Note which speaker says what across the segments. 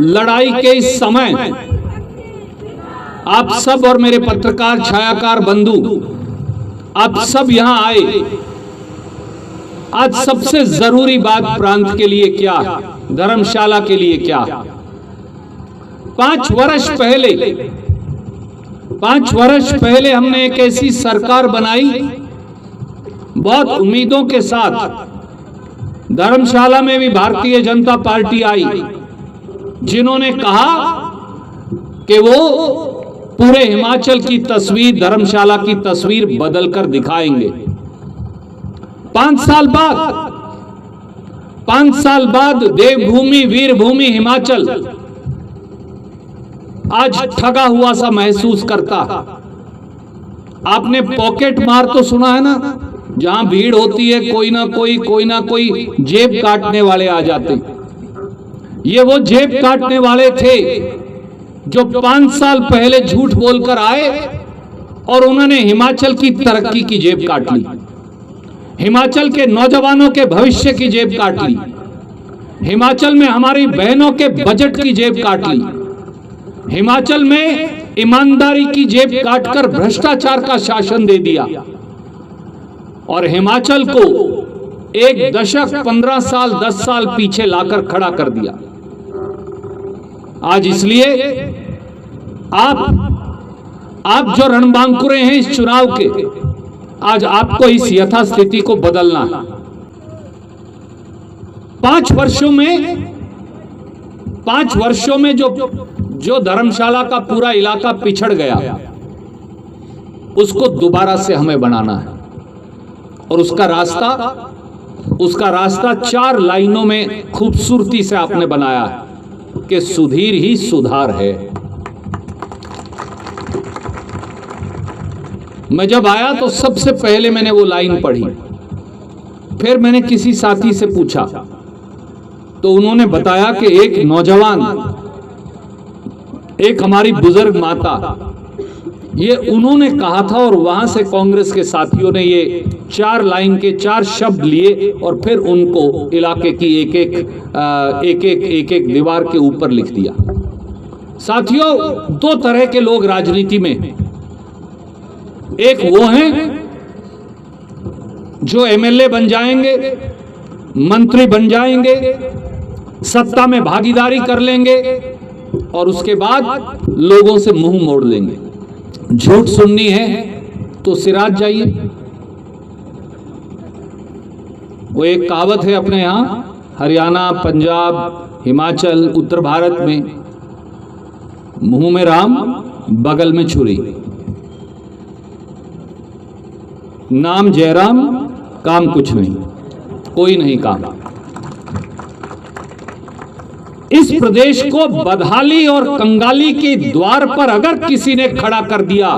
Speaker 1: लड़ाई के इस समय आप सब और मेरे पत्रकार छायाकार बंधु, आप सब यहां आए। आज सबसे जरूरी बात प्रांत के लिए क्या, धर्मशाला के लिए क्या। 5 वर्ष पहले हमने एक ऐसी सरकार बनाई, बहुत उम्मीदों के साथ। धर्मशाला में भी भारतीय जनता पार्टी आई, जिन्होंने कहा कि वो पूरे हिमाचल की तस्वीर, धर्मशाला की तस्वीर बदलकर दिखाएंगे। 5 साल बाद देवभूमि, वीरभूमि हिमाचल आज ठगा हुआ सा महसूस करता। आपने पॉकेट मार तो सुना है ना, जहां भीड़ होती है कोई ना कोई जेब काटने वाले आ जाते। ये वो जेब काटने वाले थे जो 5 साल पहले झूठ बोलकर आए और उन्होंने हिमाचल की तरक्की की जेब काट ली, हिमाचल के नौजवानों के भविष्य की जेब काट ली, हिमाचल में हमारी बहनों के बजट की जेब काट ली, हिमाचल में ईमानदारी की जेब काटकर भ्रष्टाचार का शासन दे दिया और हिमाचल को एक दशक, 15 साल, 10 साल पीछे लाकर खड़ा कर दिया। आज इसलिए आप जो रणबांकुरे हैं इस चुनाव के, आज आपको इस यथास्थिति को बदलना है। 5 वर्षों में जो धर्मशाला का पूरा इलाका पिछड़ गया, उसको दोबारा से हमें बनाना है। और उसका रास्ता 4 लाइनों में खूबसूरती से आपने बनाया है कि सुधीर ही सुधार है। मैं जब आया तो सबसे पहले मैंने वो लाइन पढ़ी, फिर मैंने किसी साथी से पूछा तो उन्होंने बताया कि एक नौजवान, एक हमारी बुजुर्ग माता, ये उन्होंने कहा था और वहां से कांग्रेस के साथियों ने ये 4 लाइन के 4 शब्द लिए और फिर उनको इलाके की एक एक दीवार के ऊपर लिख दिया। साथियों, 2 तरह के लोग राजनीति में हैं। एक वो हैं जो एमएलए बन जाएंगे, मंत्री बन जाएंगे, सत्ता में भागीदारी कर लेंगे और उसके बाद लोगों से मुंह मोड़ लेंगे। झूठ सुननी है तो सिराज जाइए। वो एक कहावत है अपने यहां हरियाणा, पंजाब, हिमाचल, उत्तर भारत में, मुंह में राम बगल में छुरी, नाम जयराम काम कुछ नहीं, कोई नहीं काम। इस प्रदेश को बदहाली और कंगाली के द्वार पर अगर किसी ने खड़ा कर दिया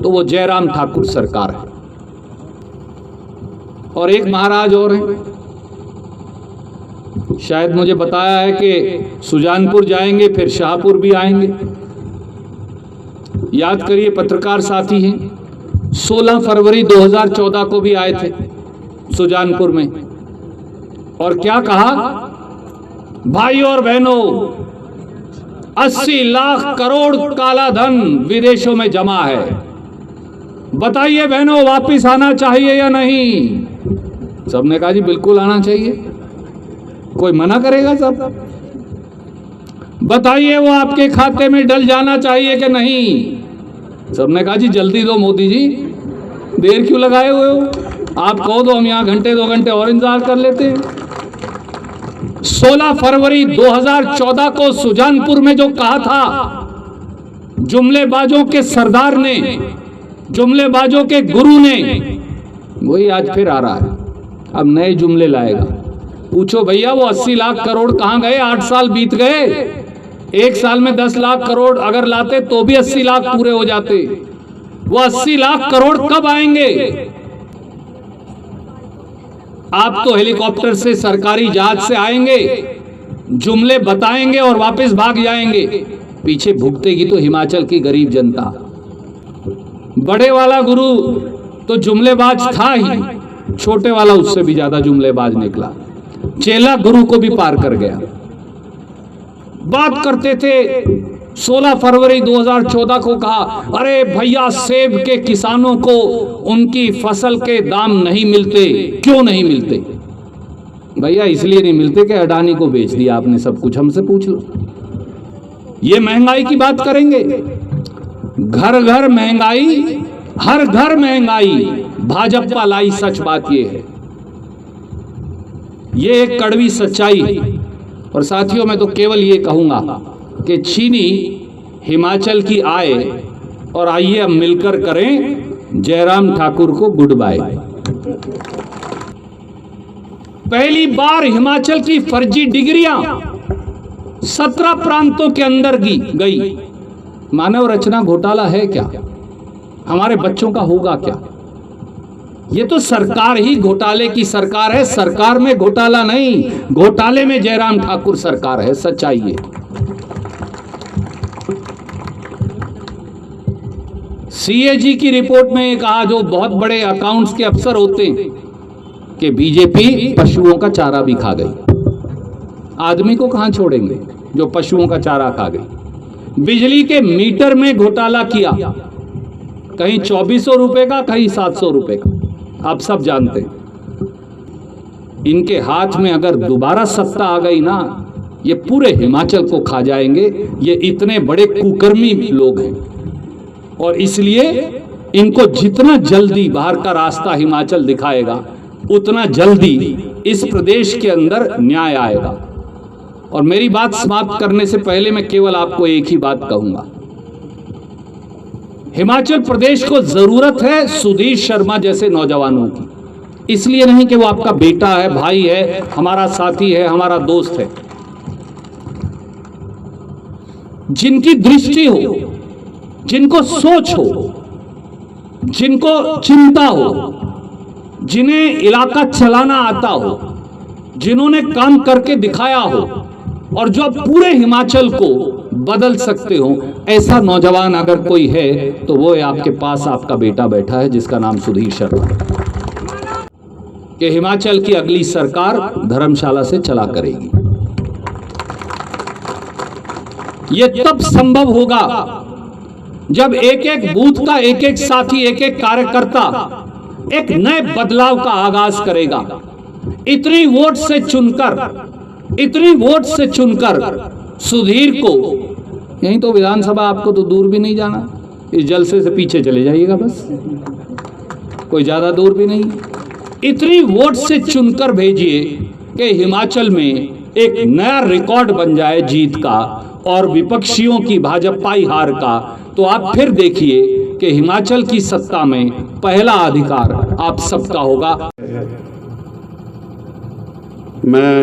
Speaker 1: तो वो जयराम ठाकुर सरकार है। और एक महाराज और हैं, शायद मुझे बताया है कि सुजानपुर जाएंगे फिर शाहपुर भी आएंगे। याद करिए, पत्रकार साथी हैं, 16 फरवरी 2014 को भी आए थे सुजानपुर में और क्या कहा, भाई और बहनों, 80 लाख करोड़ काला धन विदेशों में जमा है, बताइए बहनों वापिस आना चाहिए या नहीं। सबने कहा जी बिल्कुल आना चाहिए, कोई मना करेगा? सब बताइए वो आपके खाते में डल जाना चाहिए कि नहीं? सबने कहा जी जल्दी दो मोदी जी, देर क्यों लगाए हुए हो, आप कहो तो हम यहाँ घंटे 2 घंटे और इंतजार कर लेते हैं। 16 फरवरी 2014 को सुजानपुर में जो कहा था जुमलेबाजों के सरदार ने, जुमलेबाजों के गुरु ने, वही आज फिर आ रहा है, अब नए जुमले लाएगा। पूछो भैया वो 80 लाख करोड़ कहां गए? 8 साल बीत गए, 1 साल में 10 लाख करोड़ अगर लाते तो भी 80 लाख पूरे हो जाते। वो 80 लाख करोड़ कब आएंगे? आप तो हेलीकॉप्टर से, सरकारी जहाज से आएंगे, जुमले बताएंगे और वापस भाग जाएंगे। पीछे भुगतेगी तो हिमाचल की गरीब जनता। बड़े वाला गुरु तो जुमलेबाज था ही, छोटे वाला उससे भी ज्यादा जुमलेबाज निकला, चेला गुरु को भी पार कर गया। बात करते थे। 16 फरवरी 2014 को कहा, अरे भैया सेब के किसानों को उनकी फसल के दाम नहीं मिलते। क्यों नहीं मिलते? भैया इसलिए नहीं मिलते कि अडानी को बेच दिया आपने सब कुछ। हमसे पूछ लो। ये महंगाई की बात करेंगे, घर घर महंगाई, हर घर महंगाई, भाजपा लाई सच बात ये है। ये एक कड़वी सच्चाई है। और साथियों मैं तो केवल ये कहूंगा कि चीनी हिमाचल की आए और आइए अब मिलकर करें जयराम ठाकुर को गुड बाय। पहली बार हिमाचल की फर्जी डिग्रियां 17 प्रांतों के अंदर गई। मानव रचना घोटाला है क्या? हमारे बच्चों का होगा क्या? ये तो सरकार ही घोटाले की सरकार है। सरकार में घोटाला नहीं, घोटाले में जयराम ठाकुर सरकार है। सच्चाई है। सीएजी की रिपोर्ट में ये कहा, जो बहुत बड़े अकाउंट्स के अफसर होते हैं, कि बीजेपी पशुओं का चारा भी खा गई। आदमी को कहां छोड़ेंगे जो पशुओं का चारा खा गई। बिजली के मीटर में घोटाला किया, कहीं 2400 रुपए का, कहीं 700 रुपए का। आप सब जानते हैं। इनके हाथ में अगर दोबारा सत्ता आ गई ना, ये पूरे हिमाचल को खा जाएंगे। ये इतने बड़े कुकर्मी लोग हैं और इसलिए इनको जितना जल्दी बाहर का रास्ता हिमाचल दिखाएगा, उतना जल्दी इस प्रदेश के अंदर न्याय आएगा। और मेरी बात समाप्त करने से पहले मैं केवल आपको एक ही बात कहूंगा। हिमाचल प्रदेश को जरूरत है सुधीर शर्मा जैसे नौजवानों की। इसलिए नहीं कि वो आपका बेटा है, भाई है, हमारा साथी है, हमारा दोस्त है। जिनकी दृष्टि हो, जिनको सोच हो, जिनको चिंता हो, जिन्हें इलाका चलाना आता हो, जिन्होंने काम करके दिखाया हो और जो पूरे हिमाचल को बदल सकते हो, ऐसा नौजवान अगर कोई है तो वो है आपके पास आपका बेटा बैठा है, जिसका नाम सुधीर शर्मा। कि हिमाचल की अगली सरकार धर्मशाला से चला करेगी। ये तब संभव होगा जब एक एक बूथ का एक एक साथी, एक एक कार्यकर्ता एक नए बदलाव का आगाज करेगा। इतनी वोट से चुनकर सुधीर को, यहीं तो विधानसभा, आपको तो दूर भी नहीं जाना, इस जलसे से पीछे चले जाइएगा बस, कोई ज्यादा दूर भी नहीं। इतनी वोट से चुनकर भेजिए कि हिमाचल में एक नया रिकॉर्ड बन जाए जीत का और विपक्षियों की भाजपाई हार का। तो आप फिर देखिए कि हिमाचल की सत्ता में पहला अधिकार आप सबका होगा।
Speaker 2: मैं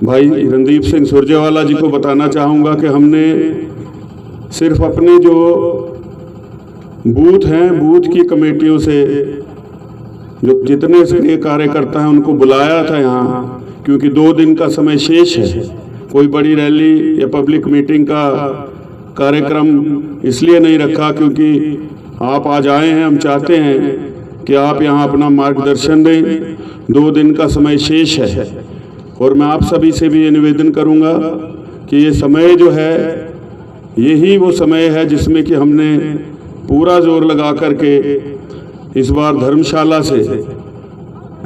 Speaker 2: भाई रणदीप सिंह सुरजेवाला जी को बताना चाहूँगा कि हमने सिर्फ अपने जो बूथ हैं, बूथ की कमेटियों से जो जितने सक्रिय कार्यकर्ता हैं उनको बुलाया था यहाँ, क्योंकि 2 दिन का समय शेष है। कोई बड़ी रैली या पब्लिक मीटिंग का कार्यक्रम इसलिए नहीं रखा क्योंकि आप आज आए हैं, हम चाहते हैं कि आप यहाँ अपना मार्गदर्शन दें। 2 दिन का समय शेष है और मैं आप सभी से भी ये निवेदन करूँगा कि ये समय जो है, यही वो समय है जिसमें कि हमने पूरा जोर लगा करके इस बार धर्मशाला से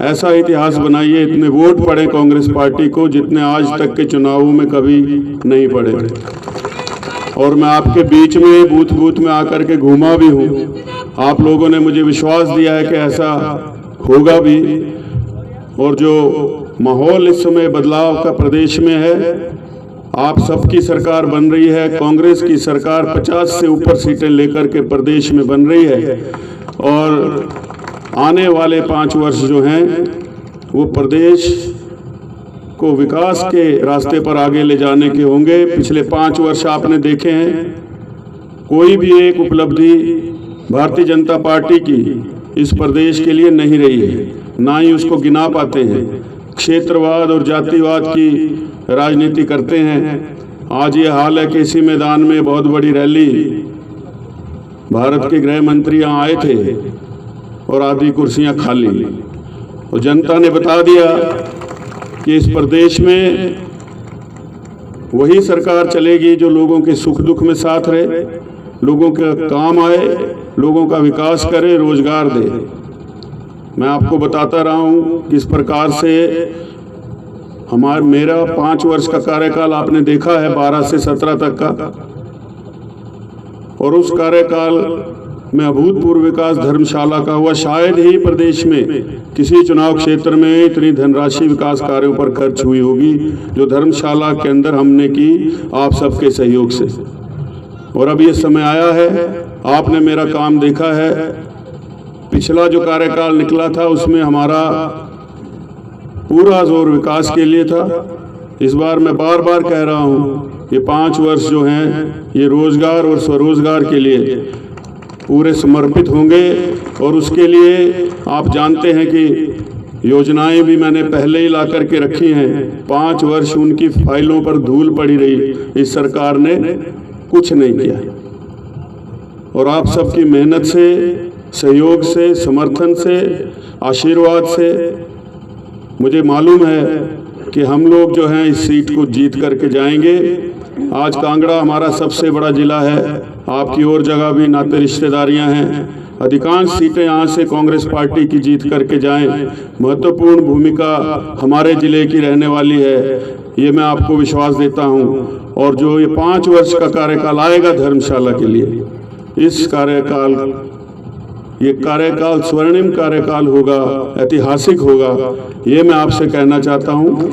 Speaker 2: ऐसा इतिहास बनाइए, इतने वोट पड़े कांग्रेस पार्टी को जितने आज तक के चुनावों में कभी नहीं पड़े। और मैं आपके बीच में बूथ बूथ में आकर के घूमा भी हूँ। आप लोगों ने मुझे विश्वास दिया है कि ऐसा होगा भी। और जो माहौल इस समय बदलाव का प्रदेश में है, आप सबकी सरकार बन रही है, कांग्रेस की सरकार 50 से ऊपर सीटें लेकर के प्रदेश में बन रही है। और आने वाले 5 वर्ष जो हैं वो प्रदेश को विकास के रास्ते पर आगे ले जाने के होंगे। पिछले 5 वर्ष आपने देखे हैं, कोई भी एक उपलब्धि भारतीय जनता पार्टी की इस प्रदेश के लिए नहीं रही है, ना ही उसको गिना पाते हैं। क्षेत्रवाद और जातिवाद की राजनीति करते हैं। आज ये हाल है कि इसी मैदान में बहुत बड़ी रैली, भारत के गृह मंत्री यहाँ आए थे और आधी कुर्सियां खाली, और जनता ने बता दिया कि इस प्रदेश में वही सरकार चलेगी जो लोगों के सुख दुख में साथ रहे, लोगों के काम आए, लोगों का विकास करे, रोजगार दे। मैं आपको बताता रहा हूँ किस प्रकार से मेरा 5 वर्ष का कार्यकाल आपने देखा है, 12 से 17 तक का, और उस कार्यकाल में अभूतपूर्व विकास धर्मशाला का हुआ। शायद ही प्रदेश में किसी चुनाव क्षेत्र में इतनी धनराशि विकास कार्यों पर खर्च हुई होगी जो धर्मशाला के अंदर हमने की आप सबके सहयोग से। और अब ये समय आया है, आपने मेरा काम देखा है। पिछला जो कार्यकाल निकला था उसमें हमारा पूरा जोर विकास के लिए था। इस बार मैं बार बार कह रहा हूँ ये 5 वर्ष जो हैं ये रोजगार और स्वरोजगार के लिए पूरे समर्पित होंगे। और उसके लिए आप जानते हैं कि योजनाएं भी मैंने पहले ही ला करके रखी हैं। 5 वर्ष उनकी फाइलों पर धूल पड़ी रही, इस सरकार ने कुछ नहीं किया। और आप सबकी मेहनत से, सहयोग से, समर्थन से, आशीर्वाद से मुझे मालूम है कि हम लोग जो हैं इस सीट को जीत करके जाएंगे। आज कांगड़ा हमारा सबसे बड़ा जिला है, आपकी और जगह भी नाते रिश्तेदारियां हैं। अधिकांश सीटें यहाँ से कांग्रेस पार्टी की जीत करके जाएं। महत्वपूर्ण भूमिका हमारे जिले की रहने वाली है, ये मैं आपको विश्वास देता हूँ। और जो ये 5 वर्ष का कार्यकाल आएगा धर्मशाला के लिए, इस ये कार्यकाल स्वर्णिम कार्यकाल होगा, ऐतिहासिक होगा, ये मैं आपसे कहना चाहता हूँ।